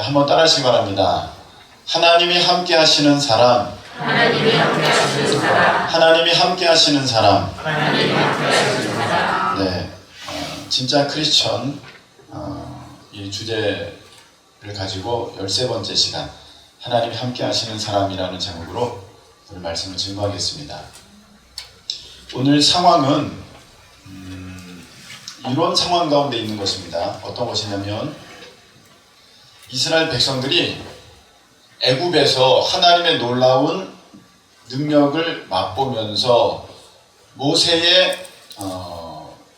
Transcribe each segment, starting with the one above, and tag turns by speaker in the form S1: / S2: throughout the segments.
S1: 한번 따라하시기 바랍니다. 하나님이 함께 하시는 사람,
S2: 하나님이 함께 하시는 사람,
S1: 하나님이 함께 하시는 사람.
S2: 하나님이 함께 하시는 사람.
S1: 네, 진짜 크리스천 이 주제를 가지고 13번째 시간 하나님이 함께 하시는 사람이라는 제목으로 오늘 말씀을 증거하겠습니다. 오늘 상황은 이런 상황 가운데 있는 것입니다. 어떤 것이냐면 이스라엘 백성들이 애굽에서 하나님의 놀라운 능력을 맛보면서 모세의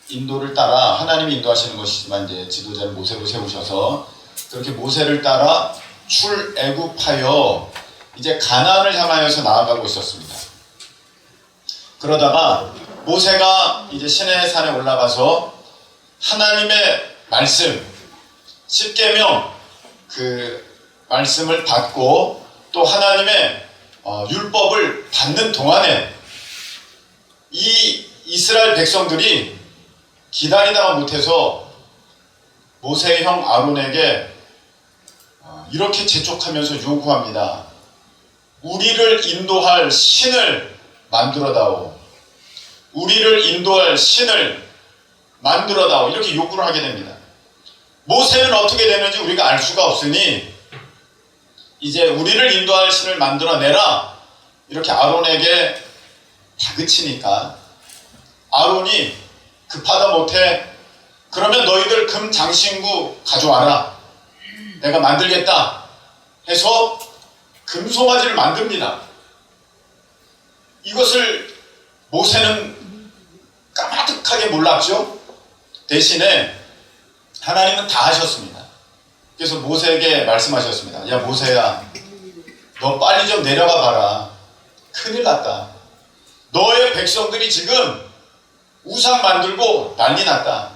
S1: 인도를 따라, 하나님이 인도하시는 것이지만 이제 지도자를 모세로 세우셔서 그렇게 모세를 따라 출애굽하여 이제 가나안을 향하여서 나아가고 있었습니다. 그러다가 모세가 이제 시내의 산에 올라가서 하나님의 말씀, 십계명 그 말씀을 받고 또 하나님의 율법을 받는 동안에 이 이스라엘 백성들이 기다리다가 못해서 모세의 형 아론에게 이렇게 재촉하면서 요구합니다. 우리를 인도할 신을 만들어다오. 우리를 인도할 신을 만들어다오. 이렇게 요구를 하게 됩니다. 모세는 어떻게 되는지 우리가 알 수가 없으니 이제 우리를 인도할 신을 만들어내라. 이렇게 아론에게 다그치니까 아론이 급하다 못해 그러면 너희들 금 장신구 가져와라. 내가 만들겠다 해서 금송아지를 만듭니다. 이것을 모세는 까마득하게 몰랐죠. 대신에 하나님은 다 하셨습니다. 그래서 모세에게 말씀하셨습니다. 야 모세야, 너 빨리 좀 내려가 봐라. 큰일 났다. 너의 백성들이 지금 우상 만들고 난리 났다.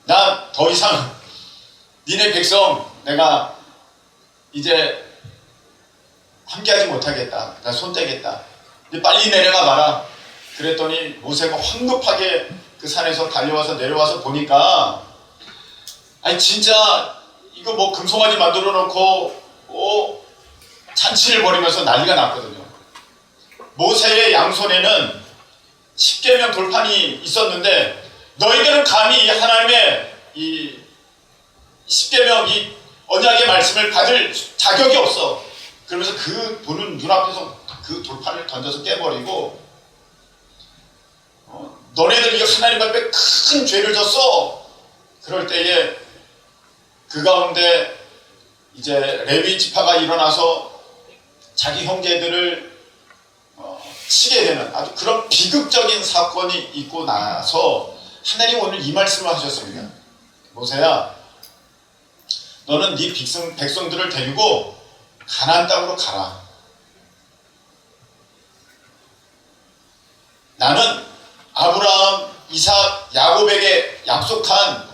S1: 나 더 이상 니네 백성 내가 이제 함께하지 못하겠다. 나 손 떼겠다. 빨리 내려가 봐라. 그랬더니 모세가 황급하게 그 산에서 달려와서 내려와서 보니까 아니 진짜 이거 뭐 금송아지 만들어 놓고 잔치를 벌이면서 난리가 났거든요. 모세의 양손에는 십계명 돌판이 있었는데 너희들은 감히 하나님의 이 십계명 이 언약의 말씀을 받을 자격이 없어. 그러면서 그 보는 눈앞에서 그 돌판을 던져서 깨버리고 너네들 이거 하나님 앞에 큰 죄를 졌어. 그럴 때에 그 가운데 이제 레위 지파가 일어나서 자기 형제들을 치게 되는 아주 그런 비극적인 사건이 있고 나서 하나님 오늘 이 말씀을 하셨습니다. 모세야, 너는 네 백성들을 데리고 가나안 땅으로 가라. 나는 아브라함, 이삭, 야곱에게 약속한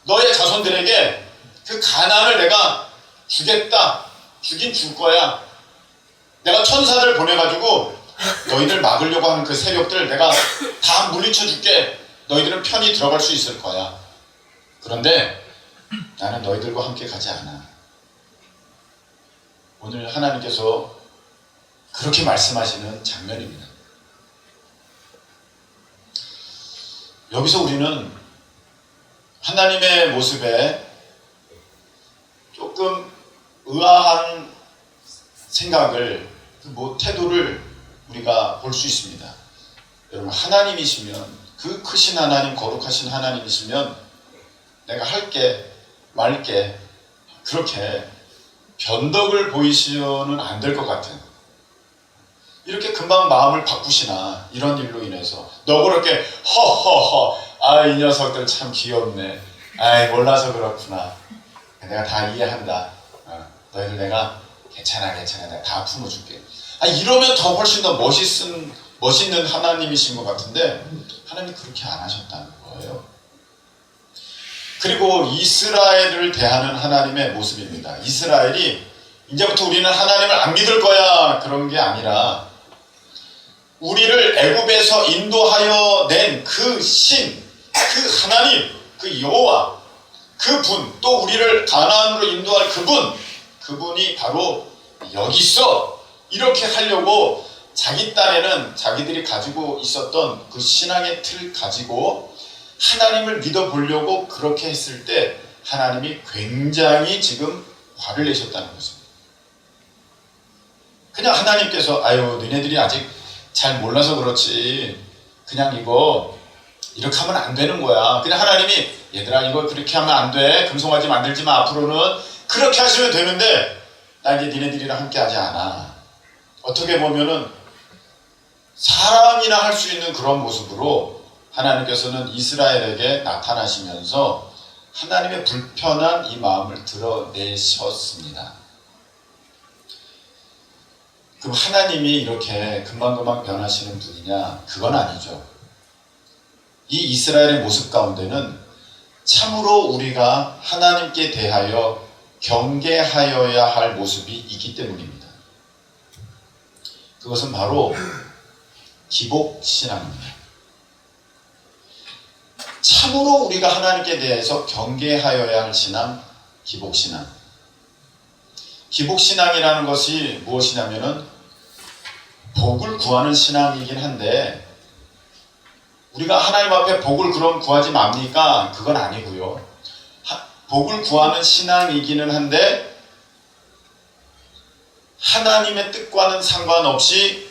S1: 너의 자손들에게 그 가나안을 내가 주겠다. 주긴 줄 거야. 내가 천사들 보내가지고 너희들 막으려고 하는 그 세력들 내가 다 물리쳐 줄게. 너희들은 편히 들어갈 수 있을 거야. 그런데 나는 너희들과 함께 가지 않아. 오늘 하나님께서 그렇게 말씀하시는 장면입니다. 여기서 우리는 하나님의 모습에 조금 의아한 생각을, 태도를 우리가 볼 수 있습니다. 여러분, 하나님이시면, 그 크신 하나님, 거룩하신 하나님이시면 내가 할게 말게 그렇게 변덕을 보이시면 안 될 것 같은, 이렇게 금방 마음을 바꾸시나 이런 일로 인해서 너그럽게 허허허 이 녀석들 참 귀엽네, 몰라서 그렇구나, 내가 다 이해한다, 너희들 내가 괜찮아 내가 다 품어줄게, 이러면 더 훨씬 더 멋있는 하나님이신 것 같은데 하나님이 그렇게 안 하셨다는 거예요. 그리고 이스라엘을 대하는 하나님의 모습입니다. 이스라엘이 이제부터 우리는 하나님을 안 믿을 거야 그런 게 아니라 우리를 애굽에서 인도하여 낸 그 신, 그 하나님, 그 여호와, 그 분, 또 우리를 가나안으로 인도할 그분, 그분이 바로 여기 있어 이렇게 하려고 자기 딴에는 자기들이 가지고 있었던 그 신앙의 틀 가지고 하나님을 믿어보려고 그렇게 했을 때 하나님이 굉장히 지금 화를 내셨다는 것입니다. 그냥 하나님께서 아유 너네들이 아직 잘 몰라서 그렇지 그냥 이거 이렇게 하면 안 되는 거야. 그냥 하나님이 얘들아 이거 그렇게 하면 안 돼. 금송아지 만들지 마. 앞으로는 그렇게 하시면 되는데 나 이제 니네들이랑 함께 하지 않아. 어떻게 보면은 사람이나 할 수 있는 그런 모습으로 하나님께서는 이스라엘에게 나타나시면서 하나님의 불편한 이 마음을 드러내셨습니다. 그럼 하나님이 이렇게 금방금방 변하시는 분이냐? 그건 아니죠. 이 이스라엘의 모습 가운데는 참으로 우리가 하나님께 대하여 경계하여야 할 모습이 있기 때문입니다. 그것은 바로 기복신앙입니다. 참으로 우리가 하나님께 대해서 경계하여야 할 신앙, 기복신앙. 기복신앙이라는 것이 무엇이냐면은 복을 구하는 신앙이긴 한데 우리가 하나님 앞에 복을 그럼 구하지 맙니까? 그건 아니고요. 복을 구하는 신앙이기는 한데 하나님의 뜻과는 상관없이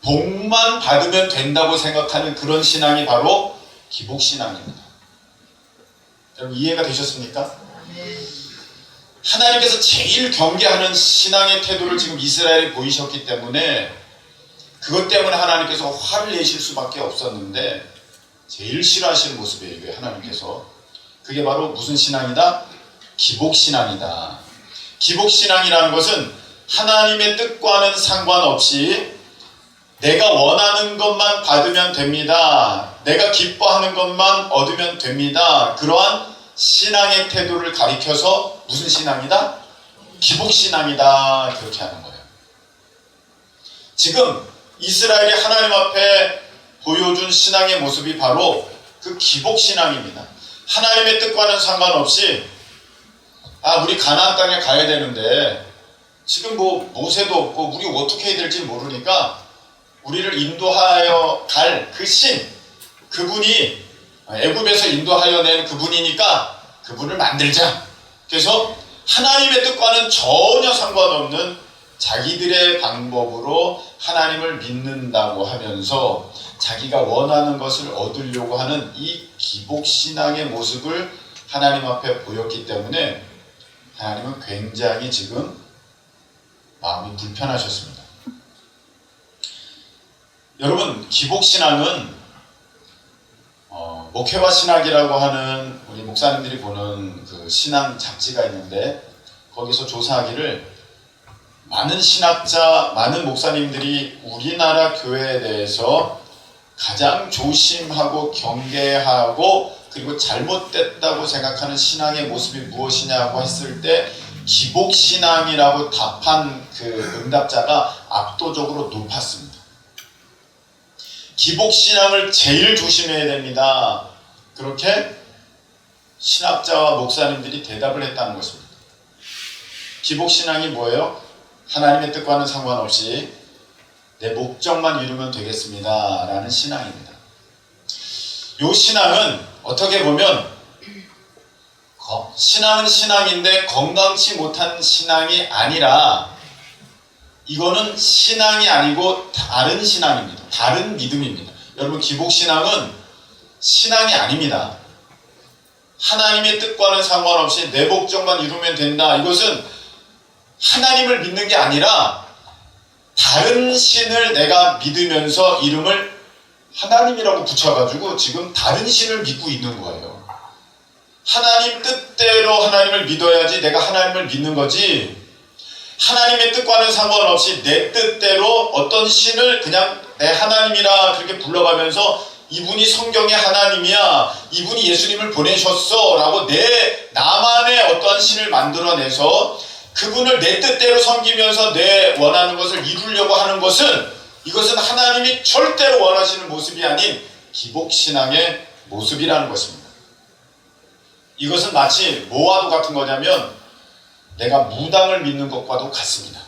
S1: 복만 받으면 된다고 생각하는 그런 신앙이 바로 기복신앙입니다. 여러분 이해가 되셨습니까? 하나님께서 제일 경계하는 신앙의 태도를 지금 이스라엘이 보이셨기 때문에 그것 때문에 하나님께서 화를 내실 수밖에 없었는데 제일 싫어하시는 모습이에요. 이게 하나님께서. 그게 바로 무슨 신앙이다? 기복신앙이다. 기복신앙이라는 것은 하나님의 뜻과는 상관없이 내가 원하는 것만 받으면 됩니다. 내가 기뻐하는 것만 얻으면 됩니다. 그러한 신앙의 태도를 가리켜서 무슨 신앙이다? 기복신앙이다. 그렇게 하는 거예요. 지금 이스라엘이 하나님 앞에 보여준 신앙의 모습이 바로 그 기복신앙입니다. 하나님의 뜻과는 상관없이 우리 가나안 땅에 가야 되는데 지금 뭐 모세도 없고 우리 어떻게 해야 될지 모르니까 우리를 인도하여 갈 그 신, 그분이 애굽에서 인도하여 낸 그분이니까 그분을 만들자. 그래서 하나님의 뜻과는 전혀 상관없는 자기들의 방법으로 하나님을 믿는다고 하면서 자기가 원하는 것을 얻으려고 하는 이 기복신앙의 모습을 하나님 앞에 보였기 때문에 하나님은 굉장히 지금 마음이 불편하셨습니다. 여러분 기복신앙은 목회와 신학이라고 하는 우리 목사님들이 보는 그 신앙 잡지가 있는데 거기서 조사하기를 많은 신학자, 많은 목사님들이 우리나라 교회에 대해서 가장 조심하고 경계하고 그리고 잘못됐다고 생각하는 신앙의 모습이 무엇이냐고 했을 때 기복신앙이라고 답한 그 응답자가 압도적으로 높았습니다. 기복신앙을 제일 조심해야 됩니다. 그렇게 신학자와 목사님들이 대답을 했다는 것입니다. 기복신앙이 뭐예요? 하나님의 뜻과는 상관없이 내 목적만 이루면 되겠습니다. 라는 신앙입니다. 이 신앙은 어떻게 보면 신앙은 신앙인데 건강치 못한 신앙이 아니라 이거는 신앙이 아니고 다른 신앙입니다. 다른 믿음입니다. 여러분 기복신앙은 신앙이 아닙니다. 하나님의 뜻과는 상관없이 내 목적만 이루면 된다. 이것은 하나님을 믿는 게 아니라 다른 신을 내가 믿으면서 이름을 하나님이라고 붙여가지고 지금 다른 신을 믿고 있는 거예요. 하나님 뜻대로 하나님을 믿어야지 내가 하나님을 믿는 거지 하나님의 뜻과는 상관없이 내 뜻대로 어떤 신을 그냥 내 하나님이라 그렇게 불러가면서 이분이 성경의 하나님이야 이분이 예수님을 보내셨어 라고 나만의 어떠한 신을 만들어내서 그분을 내 뜻대로 섬기면서 내 원하는 것을 이루려고 하는 것은 이것은 하나님이 절대로 원하시는 모습이 아닌 기복신앙의 모습이라는 것입니다. 이것은 마치 뭐와도 같은 거냐면 내가 무당을 믿는 것과도 같습니다.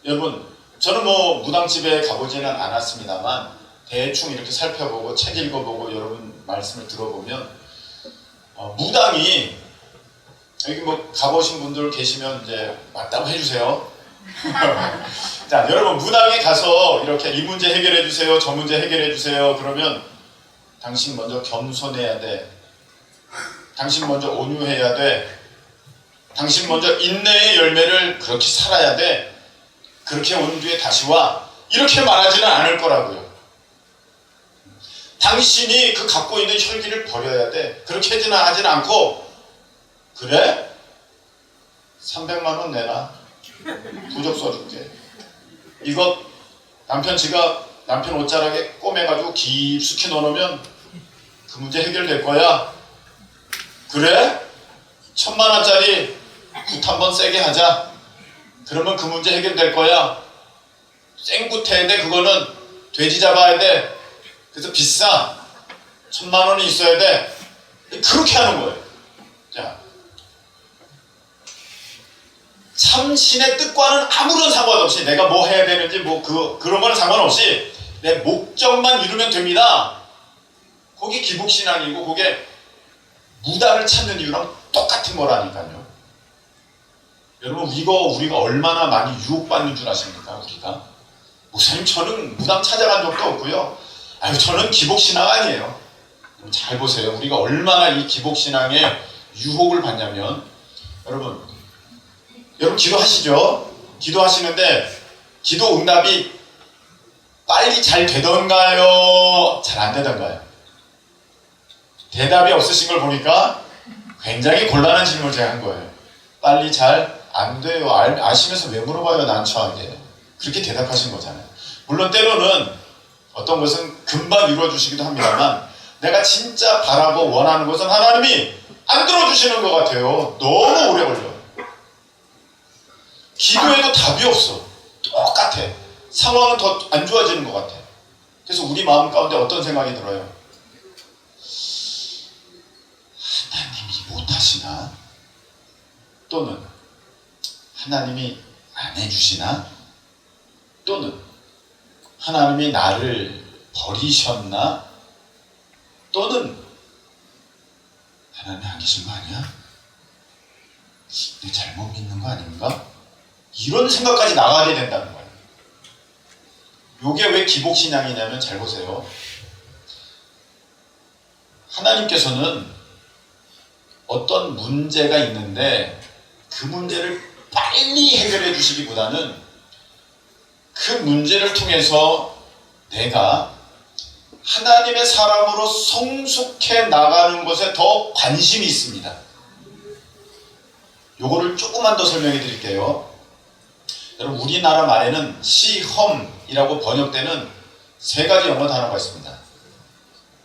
S1: 여러분, 저는 뭐 무당집에 가보지는 않았습니다만 대충 이렇게 살펴보고 책 읽어보고 여러분 말씀을 들어보면 무당이 여기 뭐 가보신 분들 계시면 이제 맞다고 해주세요. 자, 여러분 무당에 가서 이렇게 이 문제 해결해 주세요, 저 문제 해결해 주세요. 그러면 당신 먼저 겸손해야 돼. 당신 먼저 온유해야 돼. 당신 먼저 인내의 열매를 그렇게 살아야 돼. 그렇게 온 뒤에 다시 와. 이렇게 말하지는 않을 거라고요. 당신이 그 갖고 있는 혈기를 버려야 돼. 그렇게 하지는 않고, 그래? 300만 원 내놔. 부적 써줄게. 이거 남편 지갑, 남편 옷자락에 꼬매가지고 깊숙이 넣어놓으면 그 문제 해결될 거야. 그래? 1000만 원짜리 굿 한번 세게 하자. 그러면 그 문제 해결될 거야. 생굿 해야 돼. 그거는 돼지 잡아야 돼. 그래서 비싸. 1000만 원이 있어야 돼. 그렇게 하는 거예요. 자, 참신의 뜻과는 아무런 상관없이 내가 뭐 해야 되는지 그런 거는 상관없이 내 목적만 이루면 됩니다. 그게 기복신앙이고 그게 무당을 찾는 이유랑 똑같은 거라니까요. 여러분 이거 우리가 얼마나 많이 유혹받는 줄 아십니까? 우리가 목사님 저는 무당 찾아간 적도 없고요. 아유 저는 기복신앙 아니에요. 잘 보세요. 우리가 얼마나 이 기복신앙에 유혹을 받냐면 여러분 기도하시죠? 기도하시는데 기도 응답이 빨리 잘 되던가요? 잘 안 되던가요? 대답이 없으신 걸 보니까 굉장히 곤란한 질문을 제가 한 거예요. 빨리 잘 안 돼요. 아시면서 왜 물어봐요? 난처하게. 그렇게 대답하신 거잖아요. 물론 때로는 어떤 것은 금방 이루어주시기도 합니다만 내가 진짜 바라고 원하는 것은 하나님이 안 들어주시는 것 같아요. 너무 오래 걸려. 기도해도 답이 없어. 똑같아. 상황은 더 안 좋아지는 것 같아. 그래서 우리 마음 가운데 어떤 생각이 들어요? 하나님이 못하시나? 또는 하나님이 안 해주시나? 또는 하나님이 나를 버리셨나? 또는 하나님이 안 계신 거 아니야? 내 잘못 믿는 거 아닌가? 이런 생각까지 나가게 된다는 거예요. 이게 왜 기복신앙이냐면 잘 보세요. 하나님께서는 어떤 문제가 있는데 그 문제를 빨리 해결해 주시기보다는 그 문제를 통해서 내가 하나님의 사람으로 성숙해 나가는 것에 더 관심이 있습니다. 요거를 조금만 더 설명해 드릴게요. 여러분 우리나라 말에는 시험이라고 번역되는 세 가지 영어 단어가 있습니다.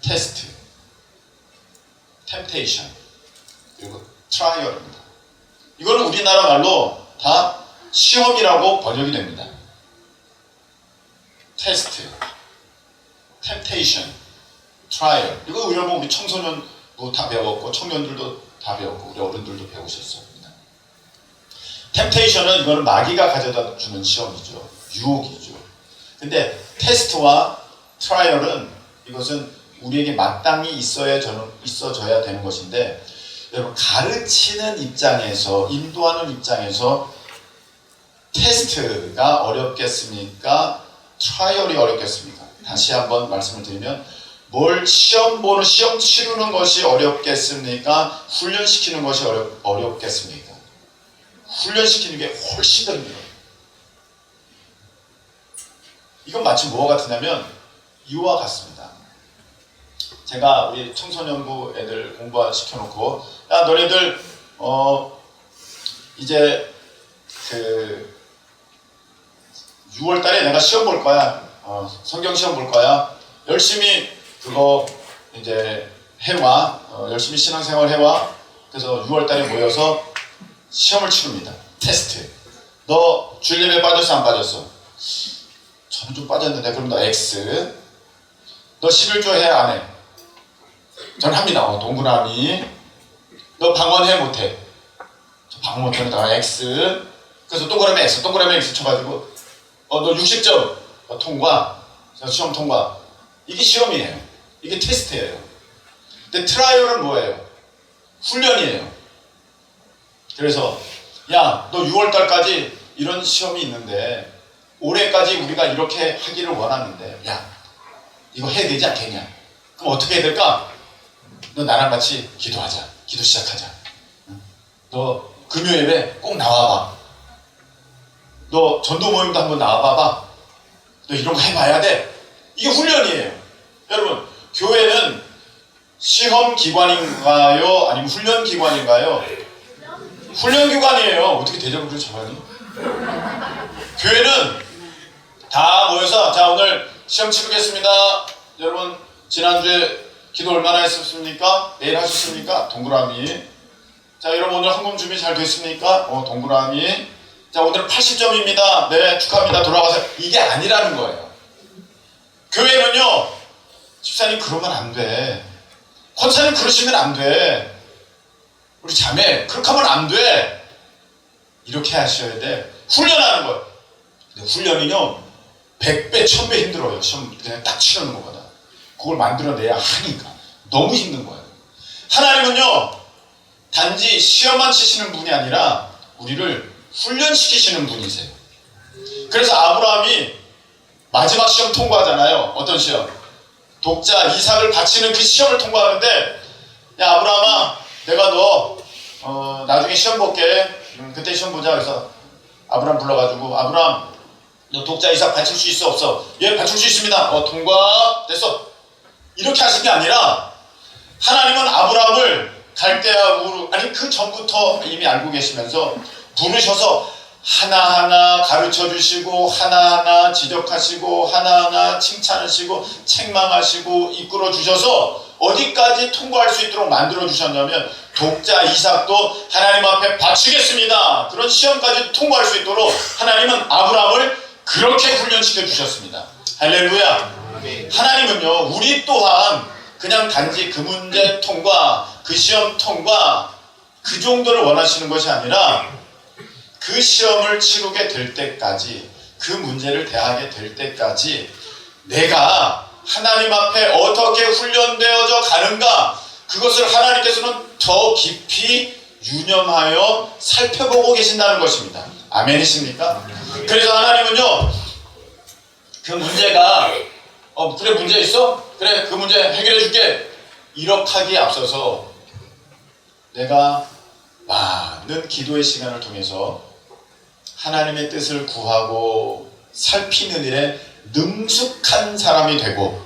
S1: 테스트, 템테이션, 그리고 트라이얼입니다. 이거는 우리나라 말로 다 시험이라고 번역이 됩니다. 테스트, 템테이션, 트라이얼. 이거 여러분 우리 청소년 다 배웠고 청년들도 다 배웠고 우리 어른들도 배우셨습니다. 템테이션은 이거는 마귀가 가져다 주는 시험이죠. 유혹이죠. 근데 테스트와 트라이얼은 이것은 우리에게 마땅히 있어져야 되는 것인데 여러분 가르치는 입장에서 인도하는 입장에서 테스트가 어렵겠습니까? 트라이얼이 어렵겠습니까? 다시 한번 말씀을 드리면 뭘 시험 치르는 것이 어렵겠습니까? 훈련시키는 것이 어렵겠습니까? 훈련시키는 게 훨씬 더 힘들어요. 이건 마치 뭐와 같으냐면 이와 같습니다. 제가 우리 청소년부 애들 공부시켜놓고 야 너네들 이제 그 6월달에 내가 시험 볼 거야. 성경 시험 볼 거야. 열심히 그거 이제 해와. 열심히 신앙생활 해와. 그래서 6월달에 모여서 시험을 치릅니다. 테스트. 너 주일예배 빠졌어 안 빠졌어? 저는 좀 빠졌는데 그럼 너 X. 너 11조 해 안 해? 저는 합니다. 동그라미. 너 방언해 못해? 저 방문턴에다가 X, 그래서 동그라미 X, 동그라미 X 쳐가지고 너 60점 통과, 시험 통과. 이게 시험이에요. 이게 테스트예요. 근데 트라이얼은 뭐예요? 훈련이에요. 그래서 야, 너 6월달까지 이런 시험이 있는데 올해까지 우리가 이렇게 하기를 원하는데 야, 이거 해야 되지 않겠냐? 그럼 어떻게 해야 될까? 너 나랑 같이 기도하자. 기도 시작하자. 너 금요일에 꼭 나와봐. 너 전도 모임도 한번 나와봐봐. 너 이런 거 해봐야 돼. 이게 훈련이에요. 여러분, 교회는 시험 기관인가요? 아니면 훈련 기관인가요? 훈련 기관이에요. 어떻게 대답을 잘하니? 교회는 다 모여서 자, 오늘 시험 치르겠습니다. 여러분, 지난주에 기도 얼마나 했습니까? 내일 하셨습니까? 동그라미. 자, 여러분 오늘 헌금 준비 잘 됐습니까? 동그라미. 자, 오늘은 80점입니다. 네, 축하합니다. 돌아가세요. 이게 아니라는 거예요. 교회는요, 집사님 그러면 안 돼. 권사님 그러시면 안 돼. 우리 자매 그렇게 하면 안 돼. 이렇게 하셔야 돼. 훈련하는 거예요. 근데 훈련이요 100배 1000배 힘들어요. 시험 그냥 딱 치르는 것보다. 그걸 만들어내야 하니까 너무 힘든 거예요. 하나님은요 단지 시험만 치시는 분이 아니라 우리를 훈련시키시는 분이세요. 그래서 아브라함이 마지막 시험 통과하잖아요. 어떤 시험? 독자 이삭을 바치는 그 시험을 통과하는데 야, 아브라함아, 내가 너 나중에 시험 볼게. 그때 시험 보자. 그래서 아브라함 불러가지고 아브라함, 너 독자 이삭 바칠 수 있어 없어? 예, 바칠 수 있습니다. 통과. 됐어. 이렇게 하신 게 아니라 하나님은 아브라함을 갈대아 우르, 아니 그 전부터 이미 알고 계시면서 부르셔서 하나하나 가르쳐 주시고 하나하나 지적하시고 하나하나 칭찬하시고 책망하시고 이끌어 주셔서 어디까지 통과할 수 있도록 만들어 주셨냐면 독자 이삭도 하나님 앞에 바치겠습니다. 그런 시험까지 통과할 수 있도록 하나님은 아브라함을 그렇게 훈련시켜 주셨습니다. 할렐루야. 하나님은요 우리 또한 그냥 단지 그 문제 통과, 그 시험 통과 그 정도를 원하시는 것이 아니라 그 시험을 치르게 될 때까지, 그 문제를 대하게 될 때까지 내가 하나님 앞에 어떻게 훈련되어져 가는가, 그것을 하나님께서는 더 깊이 유념하여 살펴보고 계신다는 것입니다. 아멘이십니까? 그래서 하나님은요 그 문제가 그래 문제 있어? 그래 그 문제 해결해 줄게. 이렇게 하기에 앞서서 내가 많은 기도의 시간을 통해서 하나님의 뜻을 구하고 살피는 일에 능숙한 사람이 되고,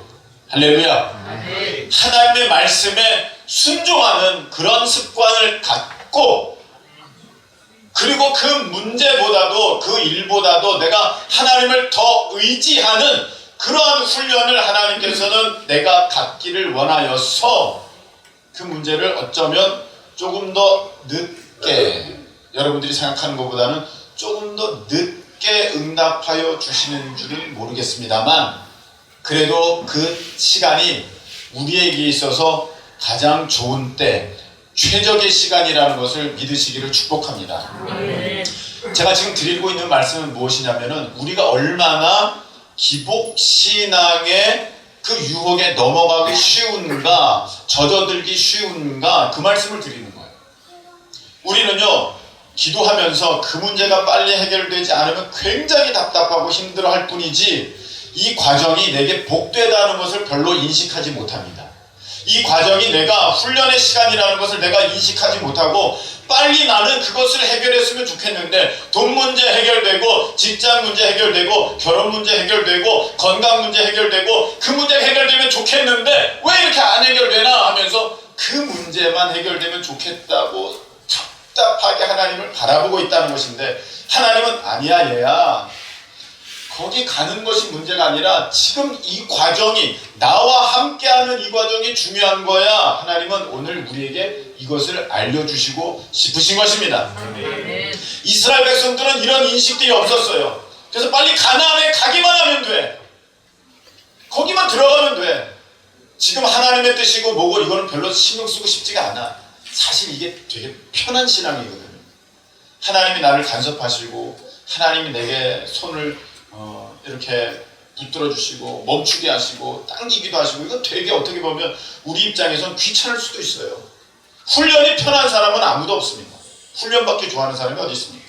S1: 할렐루야, 하나님의 말씀에 순종하는 그런 습관을 갖고, 그리고 그 문제보다도 그 일보다도 내가 하나님을 더 의지하는 그러한 훈련을 하나님께서는 내가 갖기를 원하여서 그 문제를 어쩌면 조금 더 늦게, 여러분들이 생각하는 것보다는 조금 더 늦게 응답하여 주시는 줄은 모르겠습니다만, 그래도 그 시간이 우리에게 있어서 가장 좋은 때, 최적의 시간이라는 것을 믿으시기를 축복합니다. 제가 지금 드리고 있는 말씀은 무엇이냐면은 우리가 얼마나 기복신앙의 그 유혹에 넘어가기 쉬운가, 젖어들기 쉬운가, 그 말씀을 드리는 거예요. 우리는요 기도하면서 그 문제가 빨리 해결되지 않으면 굉장히 답답하고 힘들어할 뿐이지 이 과정이 내게 복되다는 것을 별로 인식하지 못합니다. 이 과정이 내가 훈련의 시간이라는 것을 내가 인식하지 못하고 빨리 나는 그것을 해결했으면 좋겠는데, 돈 문제 해결되고 직장 문제 해결되고 결혼 문제 해결되고 건강 문제 해결되고 그 문제 해결되면 좋겠는데 왜 이렇게 안 해결되나 하면서 그 문제만 해결되면 좋겠다고 답답하게 하나님을 바라보고 있다는 것인데, 하나님은 아니야 얘야, 거기 가는 것이 문제가 아니라 지금 이 과정이, 나와 함께하는 이 과정이 중요한 거야. 하나님은 오늘 우리에게 이것을 알려주시고 싶으신 것입니다. 이스라엘 백성들은 이런 인식들이 없었어요. 그래서 빨리 가나안에 가기만 하면 돼, 거기만 들어가면 돼. 지금 하나님의 뜻이고 뭐고 이거는 별로 신경 쓰고 싶지가 않아. 사실 이게 되게 편한 신앙이거든요. 하나님이 나를 간섭하시고 하나님이 내게 손을 이렇게 붙들어 주시고 멈추게 하시고 당기기도 하시고, 이거 되게 어떻게 보면 우리 입장에선 귀찮을 수도 있어요. 훈련이 편한 사람은 아무도 없습니다. 훈련받기 좋아하는 사람이 어디 있습니까?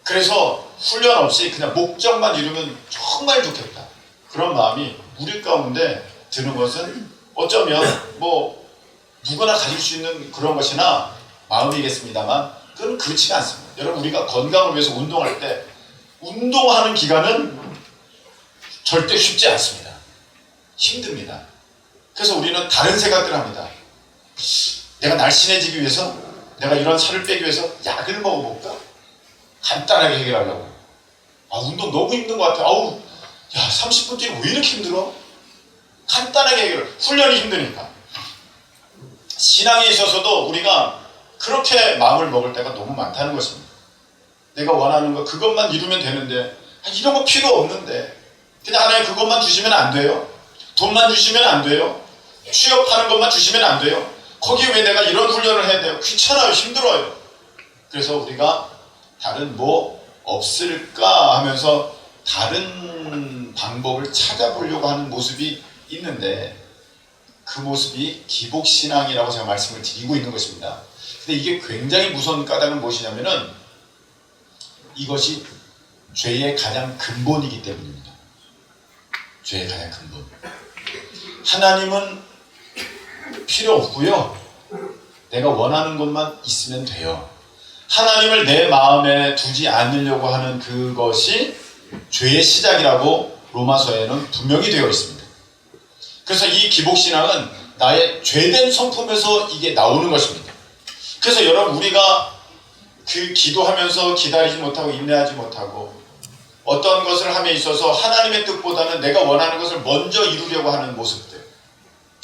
S1: 그래서 훈련 없이 그냥 목적만 이루면 정말 좋겠다, 그런 마음이 우리 가운데 드는 것은 어쩌면 뭐 누구나 가질 수 있는 그런 것이나 마음이겠습니다만, 그건 그렇지가 않습니다. 여러분, 우리가 건강을 위해서 운동할 때 운동하는 기간은 절대 쉽지 않습니다. 힘듭니다. 그래서 우리는 다른 생각들을 합니다. 내가 날씬해지기 위해서, 내가 이런 살을 빼기 위해서 약을 먹어볼까? 간단하게 해결하려고. 운동 너무 힘든 것 같아. 30분 뛰는 왜 이렇게 힘들어? 간단하게 해결. 훈련이 힘드니까. 신앙에 있어서도 우리가 그렇게 마음을 먹을 때가 너무 많다는 것입니다. 내가 원하는 거 그것만 이루면 되는데, 이런 거 필요 없는데, 그냥 하나님 그것만 주시면 안 돼요? 돈만 주시면 안 돼요? 취업하는 것만 주시면 안 돼요? 거기에 왜 내가 이런 훈련을 해야 돼요? 귀찮아요. 힘들어요. 그래서 우리가 다른 뭐 없을까 하면서 다른 방법을 찾아보려고 하는 모습이 있는데, 그 모습이 기복신앙이라고 제가 말씀을 드리고 있는 것입니다. 근데 이게 굉장히 무서운 까닭은 무엇이냐면은, 이것이 죄의 가장 근본이기 때문입니다. 죄의 가장 근본. 하나님은 필요 없고요, 내가 원하는 것만 있으면 돼요. 하나님을 내 마음에 두지 않으려고 하는 그것이 죄의 시작이라고 로마서에는 분명히 되어 있습니다. 그래서 이 기복신앙은 나의 죄된 성품에서 이게 나오는 것입니다. 그래서 여러분, 우리가 그 기도하면서 기다리지 못하고 인내하지 못하고 어떤 것을 함에 있어서 하나님의 뜻보다는 내가 원하는 것을 먼저 이루려고 하는 모습들,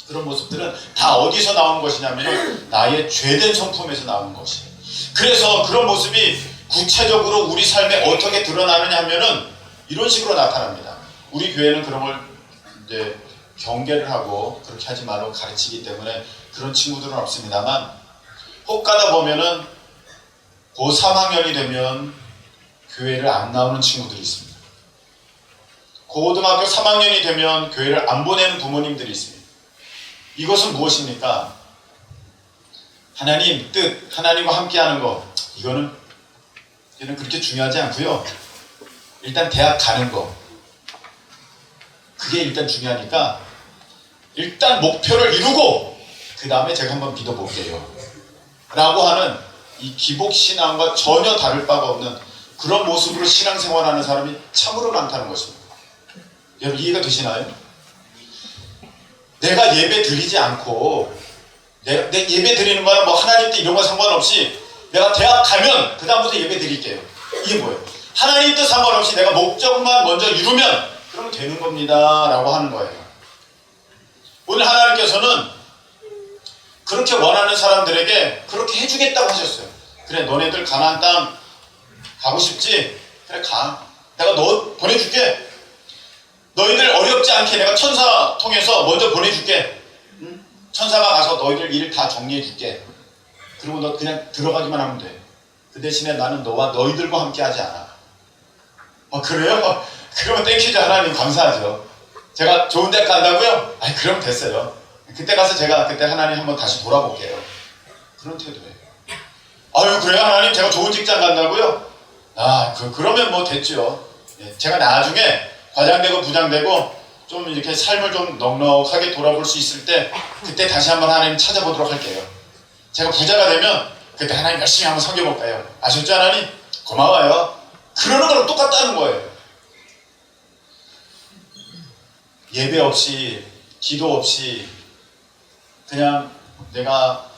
S1: 그런 모습들은 다 어디서 나온 것이냐면 나의 죄된 성품에서 나오는 것이에요. 그래서 그런 모습이 구체적으로 우리 삶에 어떻게 드러나느냐 하면은 이런 식으로 나타납니다. 우리 교회는 그런 걸 이제 경계를 하고 그렇게 하지 말라고 가르치기 때문에 그런 친구들은 없습니다만, 혹 가다 보면은 고 3학년이 되면 교회를 안 나오는 친구들이 있습니다. 고등학교 3학년이 되면 교회를 안 보내는 부모님들이 있습니다. 이것은 무엇입니까? 하나님 뜻, 하나님과 함께하는 거, 이거는 그렇게 중요하지 않고요. 일단 대학 가는 거, 그게 일단 중요하니까 일단 목표를 이루고 그 다음에 제가 한번 믿어볼게요 라고 하는 이 기복신앙과 전혀 다를 바가 없는 그런 모습으로 신앙생활하는 사람이 참으로 많다는 것입니다. 여러분, 이해가 되시나요? 내가 예배 드리지 않고, 내 예배 드리는 거는 뭐 하나님 뜻 이런 거 상관없이 내가 대학 가면 그 다음부터 예배 드릴게요. 이게 뭐예요? 하나님 뜻 상관없이 내가 목적만 먼저 이루면 그러면 되는 겁니다 라고 하는 거예요. 오늘 하나님께서는 그렇게 원하는 사람들에게 그렇게 해주겠다고 하셨어요. 그래, 너네들 가나안 땅 가고 싶지? 그래, 가. 내가 너 보내줄게. 너희들 어렵지 않게 내가 천사 통해서 먼저 보내줄게. 응? 천사가 가서 너희들 일 다 정리해줄게. 그리고 너 그냥 들어가기만 하면 돼. 그 대신에 나는 너와 너희들과 함께 하지 않아. 그래요? 그러면 땡큐죠. 하나님 감사하죠. 제가 좋은 데 간다고요? 그럼 됐어요. 그때 가서 제가 그때 하나님 한번 다시 돌아볼게요. 그런 태도예요. 그래요? 하나님 제가 좋은 직장 간다고요? 그러면 뭐 됐죠. 제가 나중에 과장되고 부장되고 좀 이렇게 삶을 좀 넉넉하게 돌아볼 수 있을 때 그때 다시 한번 하나님 찾아보도록 할게요. 제가 부자가 되면 그때 하나님 열심히 한번 섬겨볼까요? 아셨죠, 하나님? 고마워요. 그러는 거랑 똑같다는 거예요. 예배 없이, 기도 없이 그냥 내가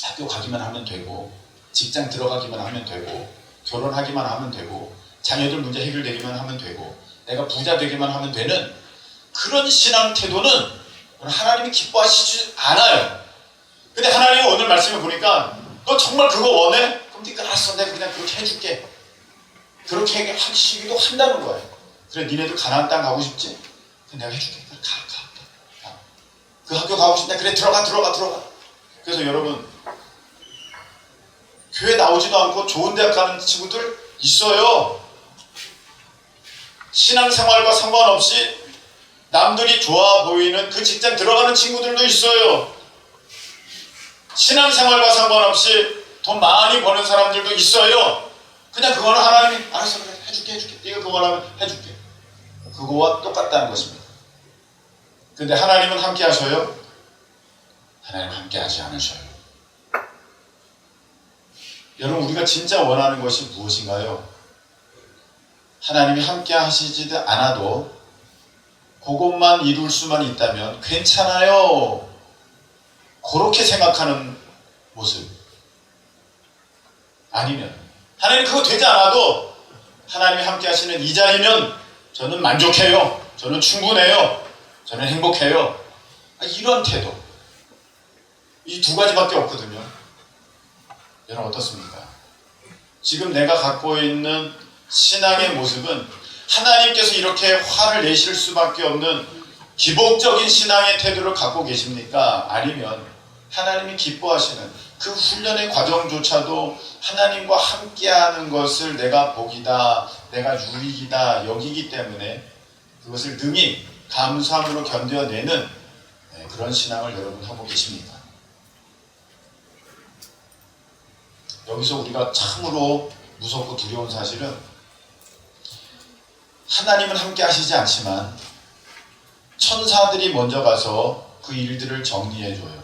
S1: 학교 가기만 하면 되고, 직장 들어가기만 하면 되고, 결혼하기만 하면 되고, 자녀들 문제 해결되기만 하면 되고, 내가 부자 되기만 하면 되는 그런 신앙 태도는 하나님이 기뻐하시지 않아요. 근데 하나님은 오늘 말씀을 보니까 너 정말 그거 원해? 그럼 네가 알았어, 내가 그냥 그렇게 해줄게. 그렇게 하시기도 한다는 거예요. 그래, 니네들 가나안 땅 가고 싶지? 그래, 내가 해줄게. 그래, 가. 그 학교 가고 싶다. 그래, 들어가. 그래서 여러분, 나오지도 않고 좋은 대학 가는 친구들 있어요. 신앙생활과 상관없이 남들이 좋아 보이는 그 직장 들어가는 친구들도 있어요. 신앙생활과 상관없이 돈 많이 버는 사람들도 있어요. 그냥 그거는 하나님이 알았어, 그래, 해줄게. 네가 그걸 하면 해줄게. 그거와 똑같다는 것입니다. 근데 하나님은 함께 하셔요? 하나님 함께 하지 않으셔요. 여러분, 우리가 진짜 원하는 것이 무엇인가요? 하나님이 함께 하시지 않아도 그것만 이룰 수만 있다면 괜찮아요. 그렇게 생각하는 모습. 아니면 하나님 그거 되지 않아도 하나님이 함께 하시는 이 자리면 저는 만족해요. 저는 충분해요. 저는 행복해요. 이런 태도. 이 두 가지밖에 없거든요. 여러분 어떻습니까? 지금 내가 갖고 있는 신앙의 모습은 하나님께서 이렇게 화를 내실 수밖에 없는 기복적인 신앙의 태도를 갖고 계십니까? 아니면 하나님이 기뻐하시는 그 훈련의 과정조차도 하나님과 함께하는 것을 내가 복이다, 내가 유익이다 여기기 때문에 그것을 능히 감사함으로 견뎌내는 그런 신앙을 여러분 하고 계십니까? 여기서 우리가 참으로 무섭고 두려운 사실은 하나님은 함께 하시지 않지만 천사들이 먼저 가서 그 일들을 정리해줘요.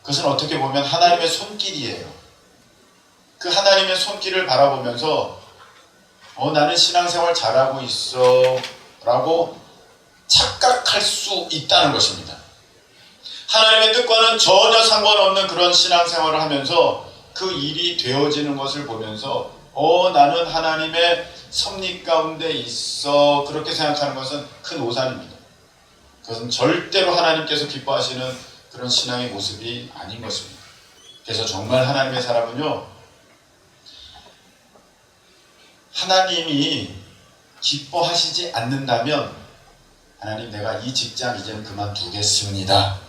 S1: 그것은 어떻게 보면 하나님의 손길이에요. 그 하나님의 손길을 바라보면서 나는 신앙생활 잘하고 있어 라고 착각할 수 있다는 것입니다. 하나님의 뜻과는 전혀 상관없는 그런 신앙생활을 하면서 그 일이 되어지는 것을 보면서 나는 하나님의 섭리 가운데 있어 그렇게 생각하는 것은 큰 오산입니다. 그것은 절대로 하나님께서 기뻐하시는 그런 신앙의 모습이 아닌 것입니다. 그래서 정말 하나님의 사람은요, 하나님이 기뻐하시지 않는다면 하나님 내가 이 직장 이제는 그만두겠습니다.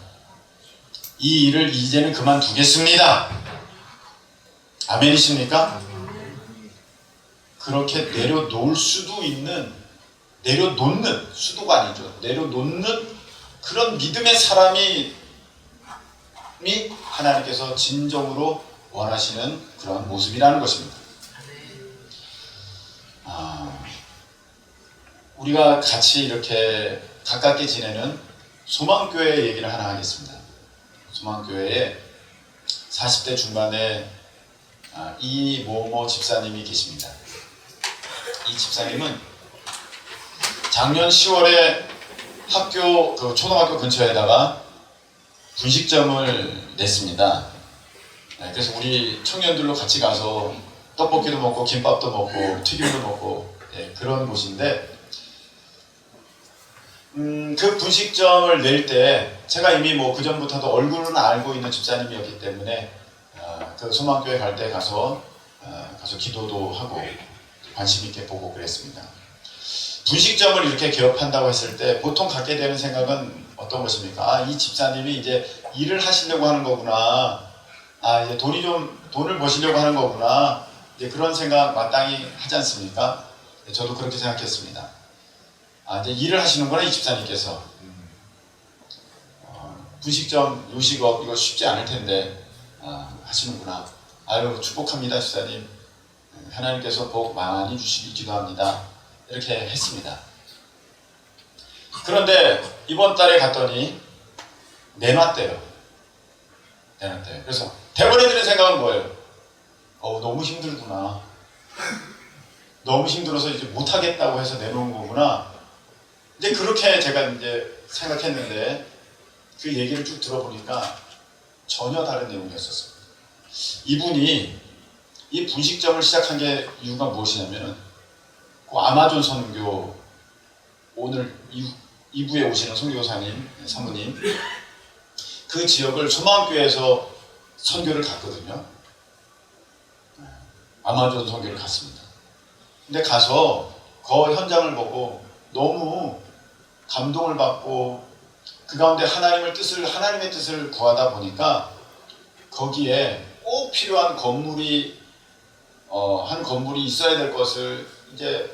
S1: 이 일을 이제는 그만두겠습니다. 아멘이십니까? 그렇게 내려놓을 수도 있는, 내려놓는, 수도가 아니죠. 내려놓는 그런 믿음의 사람이 하나님께서 진정으로 원하시는 그런 모습이라는 것입니다. 우리가 같이 이렇게 가깝게 지내는 소망교회 얘기를 하나 하겠습니다. 소망교회에 40대 중반에 이모모 집사님이 계십니다. 이 집사님은 작년 10월에 초등학교 근처에다가 분식점을 냈습니다. 그래서 우리 청년들로 같이 가서 떡볶이도 먹고 김밥도 먹고 튀김도 먹고 그런 곳인데, 그 분식점을 낼 때 제가 이미 그 전부터도 얼굴은 알고 있는 집사님이었기 때문에 그 소망교회 갈 때 가서 기도도 하고 관심 있게 보고 그랬습니다. 분식점을 이렇게 개업한다고 했을 때 보통 갖게 되는 생각은 어떤 것입니까? 이 집사님이 이제 일을 하시려고 하는 거구나. 이제 돈을 버시려고 하는 거구나. 이제 그런 생각 마땅히 하지 않습니까? 저도 그렇게 생각했습니다. 이제 일을 하시는구나, 이 집사님께서. 분식점, 요식업, 이거 쉽지 않을 텐데, 하시는구나. 아유, 축복합니다, 집사님. 하나님께서 복 많이 주시기 기도합니다. 이렇게 했습니다. 그런데 이번 달에 갔더니 내놨대요. 그래서 대번에 드는 생각은 뭐예요? 너무 힘들구나. 너무 힘들어서 이제 못하겠다고 해서 내놓은 거구나. 이제 그렇게 제가 이제 생각했는데 그 얘기를 쭉 들어보니까 전혀 다른 내용이었었어요. 이분이 이 분식점을 시작한 게 이유가 무엇이냐면 그 아마존 선교, 오늘 2부에 오시는 선교사님, 사모님, 그 지역을 소망교회에서 선교를 갔거든요. 아마존 선교를 갔습니다. 근데 가서 그 현장을 보고 너무 감동을 받고 그 가운데 하나님의 뜻을 구하다 보니까 거기에 꼭 필요한 건물이 한 건물이 있어야 될 것을 이제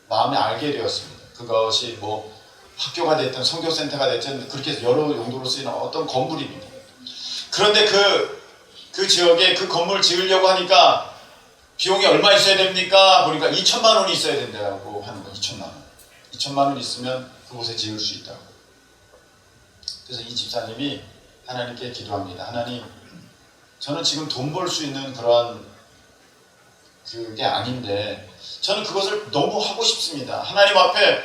S1: 마음에 알게 되었습니다. 그것이 뭐 학교가 됐든 선교센터가 됐든 그렇게 여러 용도로 쓰이는 어떤 건물입니다. 그런데 그 지역에 그 건물 지으려고 하니까 비용이 얼마 있어야 됩니까? 보니까 2천만 원이 있어야 된다고 하는 거예요. 2천만 원. 2천만 원 있으면 그곳에 지을 수 있다고. 그래서 이 집사님이 하나님께 기도합니다. 하나님, 저는 지금 돈 벌 수 있는 그러한 그게 아닌데 저는 그것을 너무 하고 싶습니다. 하나님 앞에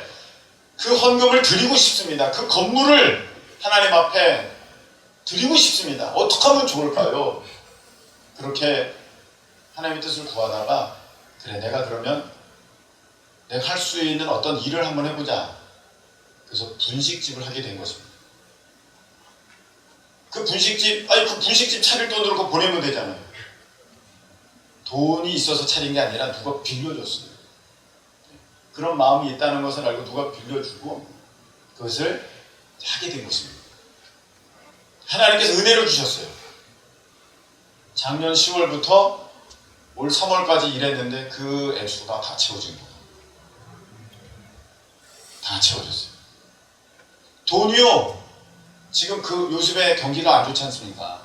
S1: 그 헌금을 드리고 싶습니다. 그 건물을 하나님 앞에 드리고 싶습니다. 어떻게 하면 좋을까요? 그렇게 하나님의 뜻을 구하다가 그래, 내가 그러면 내가 할 수 있는 어떤 일을 한번 해보자. 그래서 분식집을 하게 된 것입니다. 그 분식집 차릴 돈으로 그거 보내면 되잖아요. 돈이 있어서 차린 게 아니라 누가 빌려줬어요. 그런 마음이 있다는 것을 알고 누가 빌려주고 그것을 하게 된 것입니다. 하나님께서 은혜를 주셨어요. 작년 10월부터 올 3월까지 일했는데 그 액수가 다 채워진 거예요. 다 채워졌어요. 돈이요. 지금 그 요즘에 경기가 안 좋지 않습니까?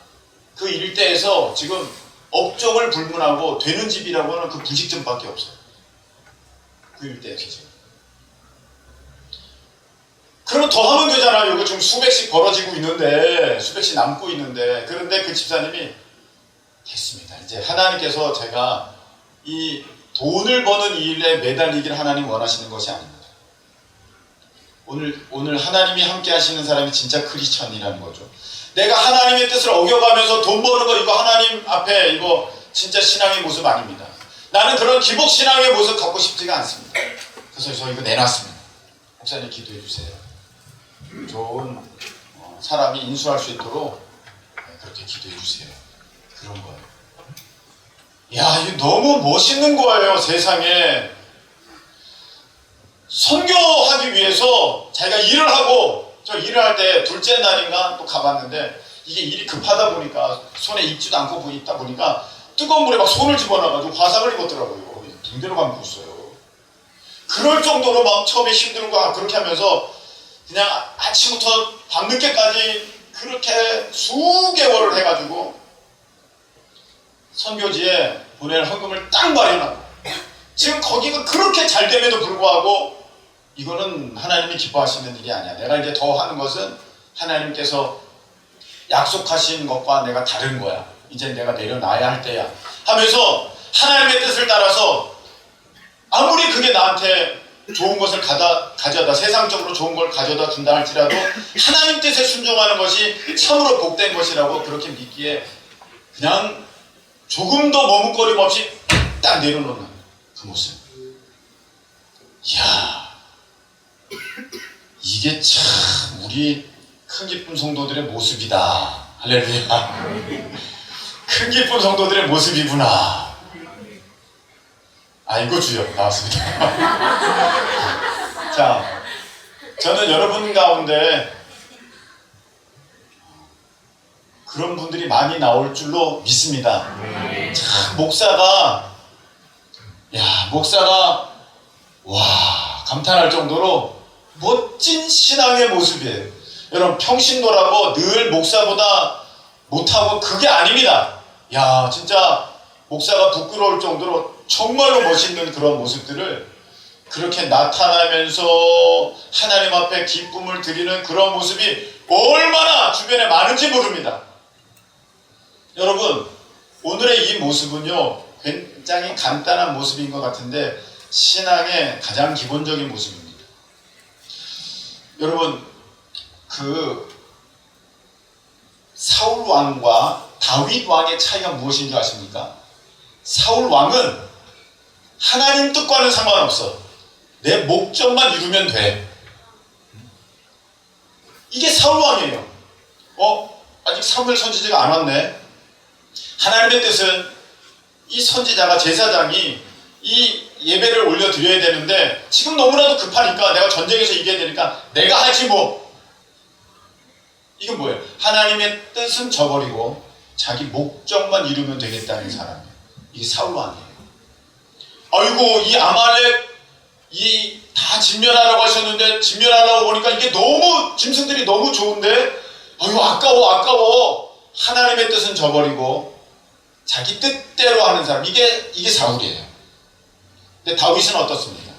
S1: 그 일대에서 지금 업종을 불문하고 되는 집이라고는 그 분식점밖에 없어요. 그 일대에서 지금. 그러면 더 하면 되잖아요. 이거 지금 수백씩 벌어지고 있는데, 수백씩 남고 있는데. 그런데 그 집사님이 됐습니다. 이제 하나님께서 제가 이 돈을 버는 일에 매달리기를 하나님 원하시는 것이 아닙니다. 오늘 하나님이 함께 하시는 사람이 진짜 크리스천이라는 거죠. 내가 하나님의 뜻을 어겨가면서 돈 버는 거 이거 하나님 앞에 이거 진짜 신앙의 모습 아닙니다. 나는 그런 기복 신앙의 모습 갖고 싶지가 않습니다. 그래서 저 이거 내놨습니다. 목사님 기도해 주세요. 좋은 사람이 인수할 수 있도록 그렇게 기도해 주세요. 그런 거예요. 야, 이거 너무 멋있는 거예요. 세상에. 선교하기 위해서 자기가 일을 하고, 저 일을 할 때 둘째 날인가 또 가봤는데 이게 일이 급하다 보니까 손에 익지도 않고 있다 보니까 뜨거운 물에 막 손을 집어넣어가지고 화상을 입었더라고요. 붕대로 감고 있어요. 그럴 정도로 막 처음에 힘들고 그렇게 하면서 그냥 아침부터 밤늦게까지 그렇게 수개월을 해가지고 선교지에 보낼 헌금을 딱 마련하고, 지금 거기가 그렇게 잘 됨에도 불구하고 이거는 하나님이 기뻐하시는 일이 아니야. 내가 이제 더 하는 것은 하나님께서 약속하신 것과 내가 다른 거야. 이제 내가 내려놔야 할 때야 하면서 하나님의 뜻을 따라서 아무리 그게 나한테 좋은 것을 가져다 세상적으로 좋은 걸 가져다 준다 할지라도 하나님 뜻에 순종하는 것이 참으로 복된 것이라고 그렇게 믿기에 그냥 조금도 머뭇거림 없이 딱 내려놓는 그 모습. 이야, 이게 참 우리 큰 기쁨 성도들의 모습이다. 할렐루야. 큰 기쁨 성도들의 모습이구나. 아이고 주여, 나왔습니다. 자, 저는 여러분 가운데 그런 분들이 많이 나올 줄로 믿습니다. 참 목사가 와, 감탄할 정도로 멋진 신앙의 모습이에요. 여러분, 평신도라고 늘 목사보다 못하고 그게 아닙니다. 야, 진짜 목사가 부끄러울 정도로 정말로 멋있는 그런 모습들을 그렇게 나타나면서 하나님 앞에 기쁨을 드리는 그런 모습이 얼마나 주변에 많은지 모릅니다. 여러분, 오늘의 이 모습은요, 굉장히 간단한 모습인 것 같은데 신앙의 가장 기본적인 모습입니다. 여러분, 그 사울 왕과 다윗 왕의 차이가 무엇인 줄 아십니까? 사울 왕은 하나님 뜻과는 상관없어. 내 목적만 이루면 돼. 이게 사울 왕이에요. 아직 사무엘 선지자가 안 왔네. 하나님의 뜻은 이 선지자가, 제사장이 이 예배를 올려드려야 되는데 지금 너무나도 급하니까, 내가 전쟁에서 이겨야 되니까 내가 하지 뭐. 이건 뭐예요? 하나님의 뜻은 저버리고 자기 목적만 이루면 되겠다는 사람이에요. 이게 사울 왕이에요. 아이고 이 아말렉 이 다 진멸하라고 하셨는데 진멸하려고 보니까 이게 너무 짐승들이 너무 좋은데 아이고 아까워. 하나님의 뜻은 저버리고 자기 뜻대로 하는 사람, 이게 사울이에요. 근데 다윗은 어떻습니까?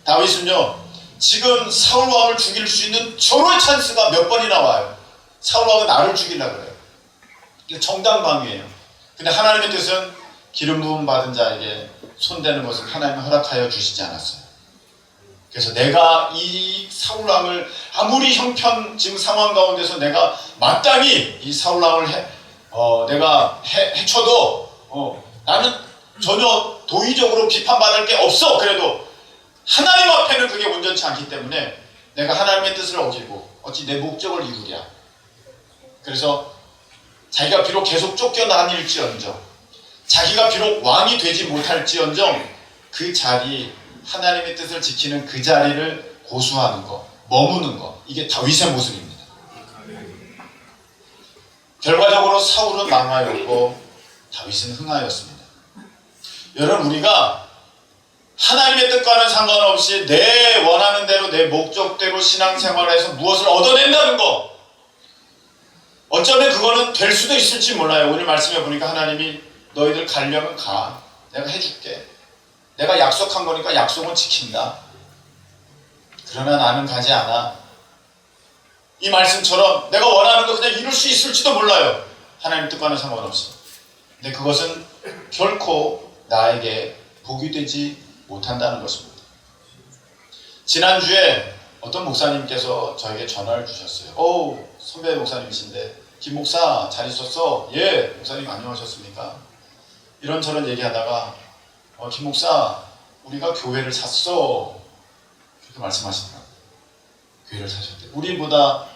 S1: 다윗은요, 지금 사울 왕을 죽일 수 있는 절호의 찬스가 몇 번이나 와요. 사울 왕은 나를 죽이려고 그래요. 이게 정당방위예요. 근데 하나님의 뜻은 기름 부음 받은 자에게 손대는 것을 하나님이 허락하여 주시지 않았어요. 그래서 내가 이 사울 왕을 아무리 형편 지금 상황 가운데서 내가 마땅히 이 사울 왕을 내가 해쳐도 나는 전혀 도의적으로 비판받을 게 없어. 그래도 하나님 앞에는 그게 온전치 않기 때문에 내가 하나님의 뜻을 어기고 어찌 내 목적을 이루랴. 그래서 자기가 비록 계속 쫓겨다닐지언정, 자기가 비록 왕이 되지 못할지언정 그 자리, 하나님의 뜻을 지키는 그 자리를 고수하는 것, 머무는 것, 이게 다윗의 모습입니다. 결과적으로 사울은 망하였고 다윗은 흥하였습니다. 여러분, 우리가 하나님의 뜻과는 상관없이 내 원하는 대로 내 목적대로 신앙생활에서 무엇을 얻어낸다는 것, 어쩌면 그거는 될 수도 있을지 몰라요. 오늘 말씀해 보니까 하나님이 너희들 가려면 가, 내가 해줄게, 내가 약속한 거니까 약속은 지킨다. 그러나 나는 가지 않아. 이 말씀처럼 내가 원하는 거 그냥 이룰 수 있을지도 몰라요. 하나님 뜻과는 상관없이. 근데 그것은 결코 나에게 복이 되지 못한다는 것입니다. 지난주에 어떤 목사님께서 저에게 전화를 주셨어요. 선배 목사님이신데, 김 목사 잘 있었어? 예, 목사님 안녕하셨습니까? 이런저런 얘기하다가 김 목사, 우리가 교회를 샀어. 그렇게 말씀하시더라고요. 교회를 사셨대요. 우리보다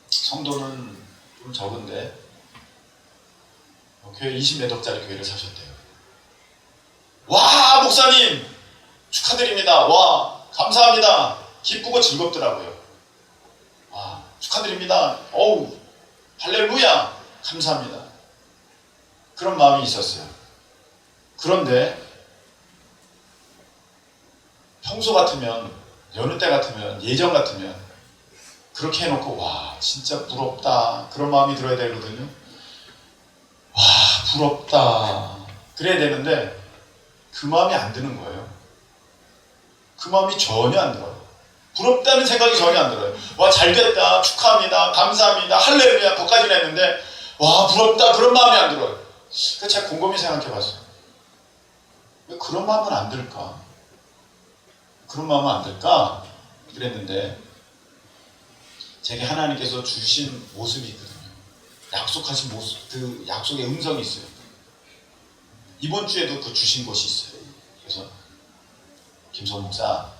S1: 성도는 좀 적은데 교회 20몇 억짜리 교회를 사셨대요. 와, 목사님 축하드립니다. 와, 감사합니다. 기쁘고 즐겁더라고요. 와, 축하드립니다. 어우, 할렐루야, 감사합니다. 그런 마음이 있었어요. 그런데 평소 같으면, 여느 때 같으면, 예전 같으면 그렇게 해놓고 와, 진짜 부럽다, 그런 마음이 들어야 되거든요. 와, 부럽다, 그래야 되는데 그 마음이 안 드는 거예요. 그 마음이 전혀 안 들어요. 부럽다는 생각이 전혀 안 들어요. 와, 잘됐다, 축하합니다, 감사합니다, 할렐루야, 거기까지는 했는데 와, 부럽다, 그런 마음이 안 들어요. 그래서 제가 곰곰이 생각해 봤어요. 왜 그런 마음은 안 들까? 그런 마음은 안 들까? 그랬는데 제게 하나님께서 주신 모습이 있거든요. 약속하신 모습, 그 약속의 음성이 있어요. 이번 주에도 그 주신 것이 있어요. 그래서 김성 목사,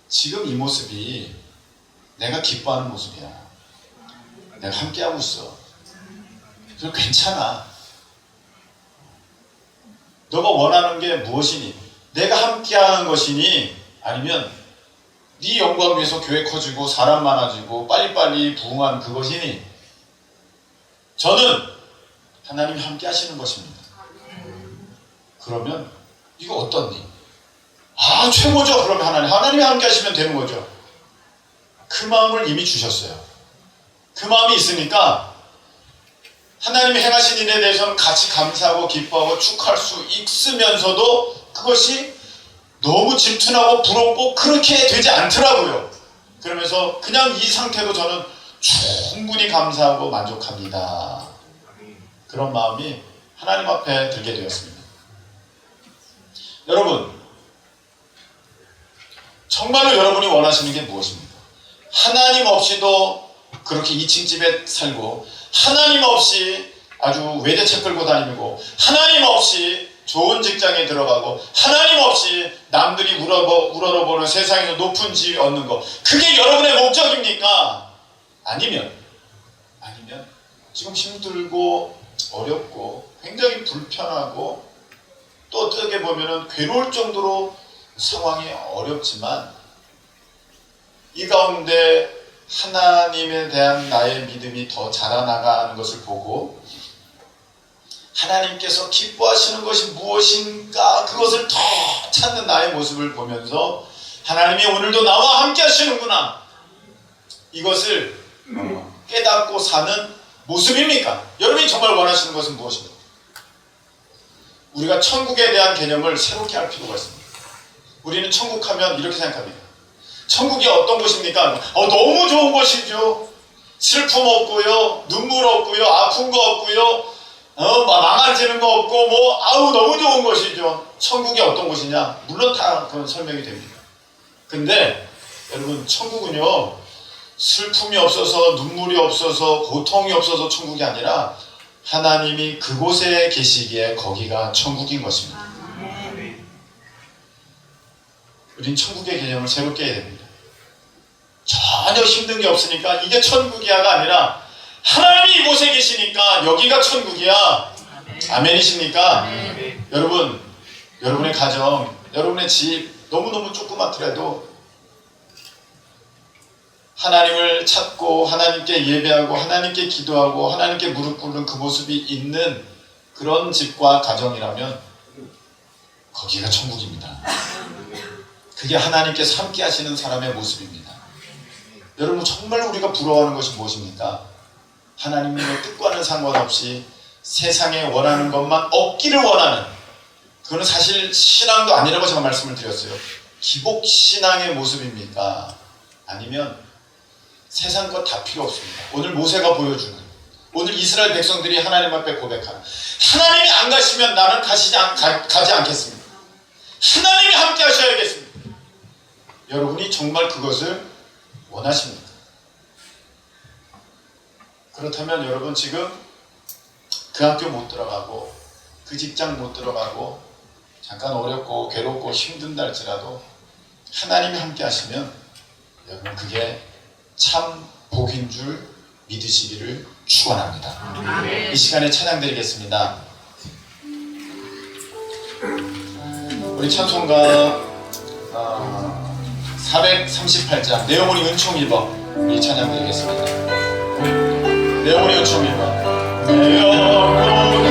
S1: 지금 이 모습이 내가 기뻐하는 모습이야. 내가 함께하고 있어. 그럼 괜찮아. 너가 원하는 게 무엇이니? 내가 함께하는 것이니? 아니면 네 영광 위해서 교회 커지고 사람 많아지고 빨리빨리 부흥하는 그것이니? 저는 하나님이 함께 하시는 것입니다. 그러면 이거 어떻니? 아, 최고죠. 그러면 하나님이 함께 하시면 되는 거죠. 그 마음을 이미 주셨어요. 그 마음이 있으니까 하나님이 행하신 일에 대해서는 같이 감사하고 기뻐하고 축하할 수 있으면서도 그것이 너무 질투나고 부럽고 그렇게 되지 않더라고요. 그러면서 그냥 이 상태로 저는 충분히 감사하고 만족합니다. 그런 마음이 하나님 앞에 들게 되었습니다. 여러분, 정말로 여러분이 원하시는 게 무엇입니까? 하나님 없이도 그렇게 2층 집에 살고, 하나님 없이 아주 외제차 끌고 다니고, 하나님 없이 좋은 직장에 들어가고, 하나님 없이 남들이 우러러보는 세상에서 높은 지위 얻는 거, 그게 여러분의 목적입니까? 아니면 지금 힘들고 어렵고 굉장히 불편하고 또 어떻게 보면은 괴로울 정도로 상황이 어렵지만 이 가운데 하나님에 대한 나의 믿음이 더 자라나가는 것을 보고 하나님께서 기뻐하시는 것이 무엇인가 그것을 더 찾는 나의 모습을 보면서 하나님이 오늘도 나와 함께 하시는구나, 이것을 깨닫고 사는 모습입니까? 여러분이 정말 원하시는 것은 무엇입니까? 우리가 천국에 대한 개념을 새롭게 할 필요가 있습니다. 우리는 천국 하면 이렇게 생각합니다. 천국이 어떤 곳입니까? 너무 좋은 곳이죠. 슬픔 없고요, 눈물 없고요, 아픈 거 없고요, 망가지는 거 없고, 너무 좋은 곳이죠. 천국이 어떤 곳이냐? 물론 다 그건 설명이 됩니다. 근데 여러분, 천국은요, 슬픔이 없어서, 눈물이 없어서, 고통이 없어서 천국이 아니라 하나님이 그곳에 계시기에 거기가 천국인 것입니다. 우린 천국의 개념을 새롭게 해야 됩니다. 전혀 힘든 게 없으니까 이게 천국이야가 아니라 하나님이 이곳에 계시니까 여기가 천국이야. 아멘이십니까? 여러분, 여러분의 가정, 여러분의 집 너무너무 조그맣더라도 하나님을 찾고 하나님께 예배하고 하나님께 기도하고 하나님께 무릎 꿇는 그 모습이 있는 그런 집과 가정이라면 거기가 천국입니다. 그게 하나님께서 함께 하시는 사람의 모습입니다. 여러분, 정말 우리가 부러워하는 것이 무엇입니까? 하나님의 뜻과는 상관없이 세상에 원하는 것만 얻기를 원하는, 그거는 사실 신앙도 아니라고 제가 말씀을 드렸어요. 기복신앙의 모습입니까? 아니면 세상 것 다 필요 없습니다. 오늘 모세가 보여주는, 오늘 이스라엘 백성들이 하나님 앞에 고백하는, 하나님이 안 가시면 나는 가지 않겠습니다. 하나님이 함께 하셔야겠습니다. 여러분이 정말 그것을 원하십니까? 그렇다면 여러분, 지금 그 학교 못 들어가고 그 직장 못 들어가고 잠깐 어렵고 괴롭고 힘든다 할지라도 하나님이 함께 하시면 여러분, 그게 참 복인 줄 믿으시기를 축원합니다. 이 시간에 찬양 드리겠습니다. 우리 찬송가 438장 내 영혼이 은총 입어, 이 찬양 드리겠습니다. 내 영혼이 은총 입어, 내 영혼이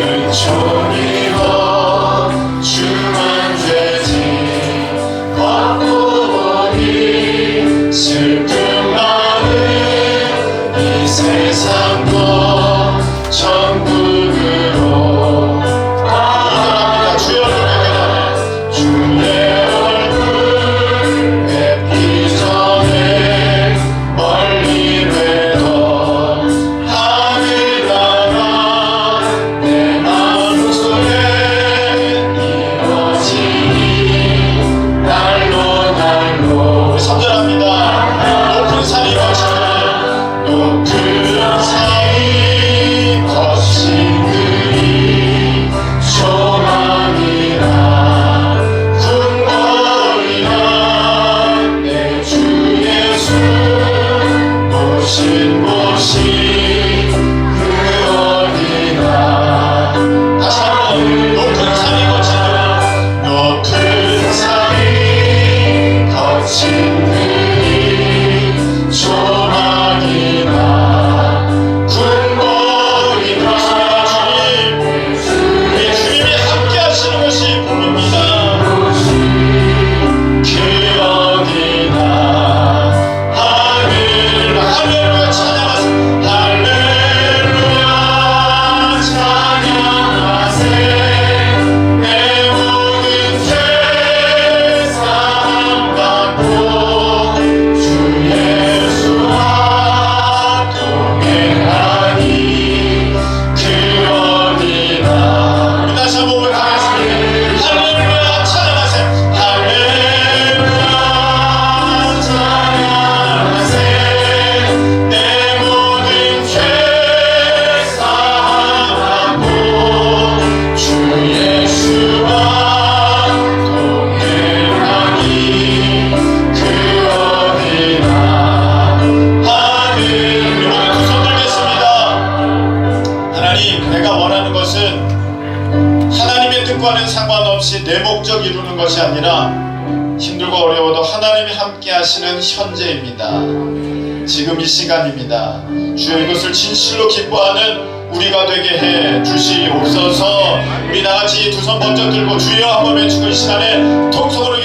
S1: 은총 입어, 주만 되지 받고 보니 슬픔 많은 이 세상도 천국으로 이사람이다. 주의 얼굴 주의 내 목적 이루는 것이 아니라 힘들고 어려워도 하나님이 함께 하시는 현재입니다. 지금 이 시간입니다. 주여, 이것을 진실로 기뻐하는 우리가 되게 해 주시옵소서. 우리 다같이 두 손 번쩍 들고 주여 한번 외치고 이 시간에 통성으로